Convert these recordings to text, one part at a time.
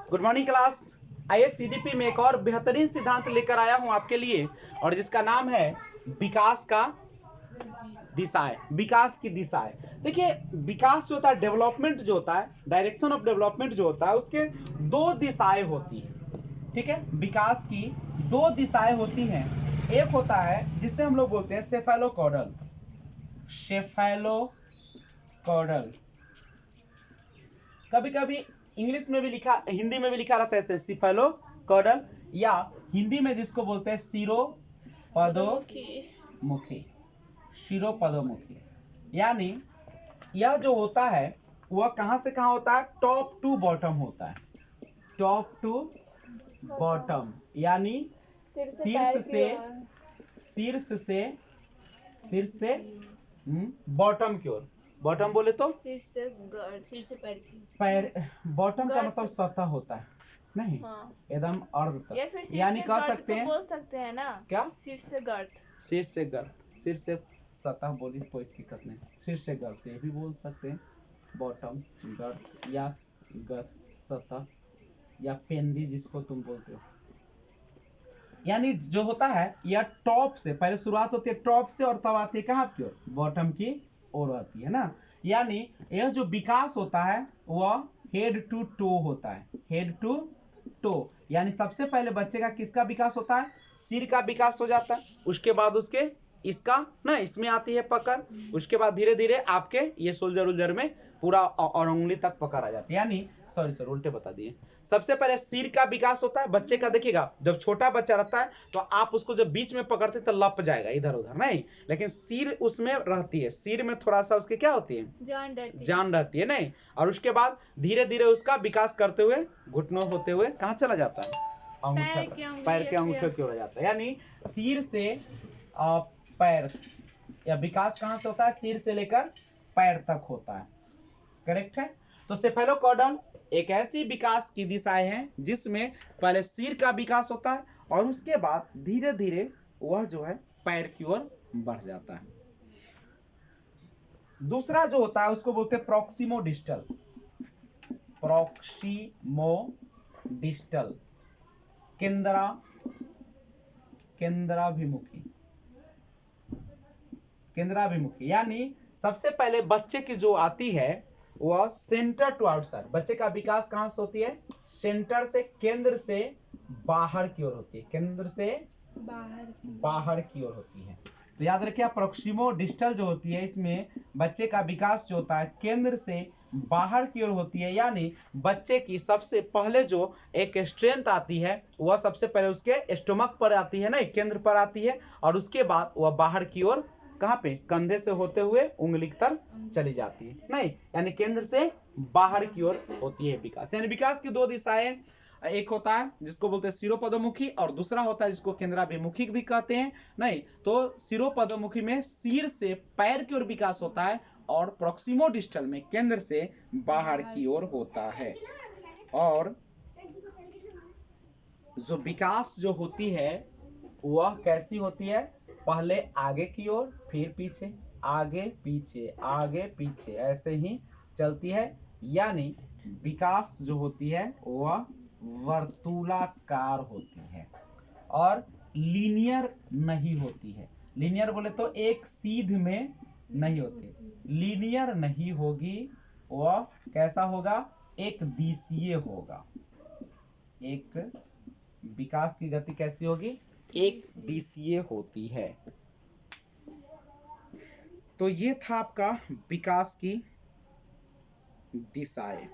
Good morning class. IAS CDP में एक और बेहतरीन सिद्धांत लेकर आया हूं आपके लिए और जिसका नाम है विकास का दिशाएं, विकास की दिशाएं। देखिए विकास जो होता है, डेवलपमेंट जो होता है, डायरेक्शन ऑफ डेवलपमेंट जो होता है, उसके दो दिशाएं होती हैं। ठीक है, विकास की दो दिशाएं होती हैं। एक होता है जिसे हम लोग बोलते हैं सेफेलोकॉर्डल, सेफेलोकॉर्डल। कभी कभी इंग्लिश में भी लिखा, हिंदी में भी लिखा रहता है सेफेलोकॉर्डल, या हिंदी में जिसको बोलते हैं शिरोपदोमुखी, शिरोपदोमुखी। यानी यह जो होता है वह कहां से कहां होता है, टॉप टू बॉटम होता है, टॉप टू बॉटम। यानी शीर्ष से बॉटम की ओर। बॉटम बोले तो सिर से पैर की, पैर, बॉटम का मतलब सतह होता है, नहीं एकदम अर्ध तक। यानी कह सकते हैं, बोल सकते हैं ना, क्या शीर्ष से गर्त, शीर्ष से गर्त, शीर्ष से सतह बोली कोई दिक्कत नहीं, शीर्ष से गर्त ये भी बोल सकते हैं, बॉटम गर्त या गर्त सतह या पेंदी जिसको तुम बोलते हो। यानी जो होता है यह टॉप से, पहले शुरुआत होती है टॉप से और तब आती है कहां की ओर, बॉटम की ओर आती है ना। यानी यह जो विकास होता है वह हेड टू टो होता है, हेड टू टो। यानी सबसे पहले बच्चे का किसका विकास होता है, सिर का विकास हो जाता है, उसके बाद उसके इसका ना, इसमें आती है पकड़, उसके बाद धीरे धीरे आपके ये सोल्जर उल्जर में पूरा और उंगली तक पकड़ आ जाती है। यानी सॉरी उल्टे बता दिए। सबसे पहले सिर का विकास होता है बच्चे का। देखिएगा जब छोटा बच्चा रहता है तो आप उसको जब बीच में पकड़ते तो लप जाएगा इधर उधर, नहीं, लेकिन सिर उसमें रहती है, सिर में थोड़ा सा उसके क्या होती है, जान रहती है, नहीं। और उसके बाद धीरे धीरे उसका विकास करते हुए घुटनों होते हुए कहां चला जाता है, अंगूठा, पैर के अंगूठे की ओर जाता है। यानी सिर से पैर, या विकास कहां से होता है, सिर से लेकर पैर तक होता है। करेक्ट है। तो सेफेलोकॉर्डल एक ऐसी विकास की दिशाएं हैं जिसमें पहले सिर का विकास होता है और उसके बाद धीरे धीरे वह जो है पैर की ओर बढ़ जाता है। दूसरा जो होता है उसको बोलते हैं प्रॉक्सिमो डिस्टल, प्रॉक्सिमो डिस्टल, केंद्राभिमुखी, केंद्राभिमुखी। यानी सबसे पहले बच्चे की जो आती है वह सेंटर टू आउटसाइड। बच्चे का विकास कहां से होती है, सेंटर से, केंद्र से बाहर की ओर होती है, केंद्र से बाहर की ओर होती है। तो याद रखिए प्रॉक्सिमो डिस्टल जो होती है इसमें बच्चे का विकास जो होता है केंद्र से बाहर की ओर होती है। यानी बच्चे की सबसे पहले जो एक स्ट्रेंथ आती है वह सबसे पहले उसके स्टोमक पर आती है, नहीं केंद्र पर आती है, और उसके बाद वह बाहर की ओर कहां पे, कंधे से होते हुए उंगली तक चली जाती है, नहीं, यानी केंद्र से बाहर की ओर होती है विकास। यानी विकास की दो दिशाएं, एक होता है जिसको बोलते हैं सिरोपदोमुखी और दूसरा होता है जिसको केंद्राभिमुखी भी कहते हैं, नहीं। तो सिरोपदोमुखी में सिर से पैर की ओर विकास होता है और प्रॉक्सिमो डिस्टल में केंद्र से बाहर की ओर होता है। और जो विकास जो होती है वह कैसी होती है, पहले आगे की ओर फिर पीछे, आगे पीछे आगे पीछे ऐसे ही चलती है। यानी विकास जो होती है वह वर्तुलाकार होती है और लीनियर नहीं होती है। लीनियर बोले तो एक सीध में नहीं होती, लीनियर नहीं होगी, वह कैसा होगा, एक दिशीय होगा। एक विकास की गति कैसी होगी, एक दिशीय होती है। तो ये था आपका विकास की दिशाएं।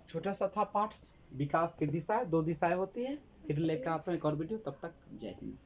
छोटा सा था पार्ट्स, विकास की दिशाएं, दो दिशाएं होती है। फिर लेकर आता हूं एक और वीडियो, तब तक जय हिंद।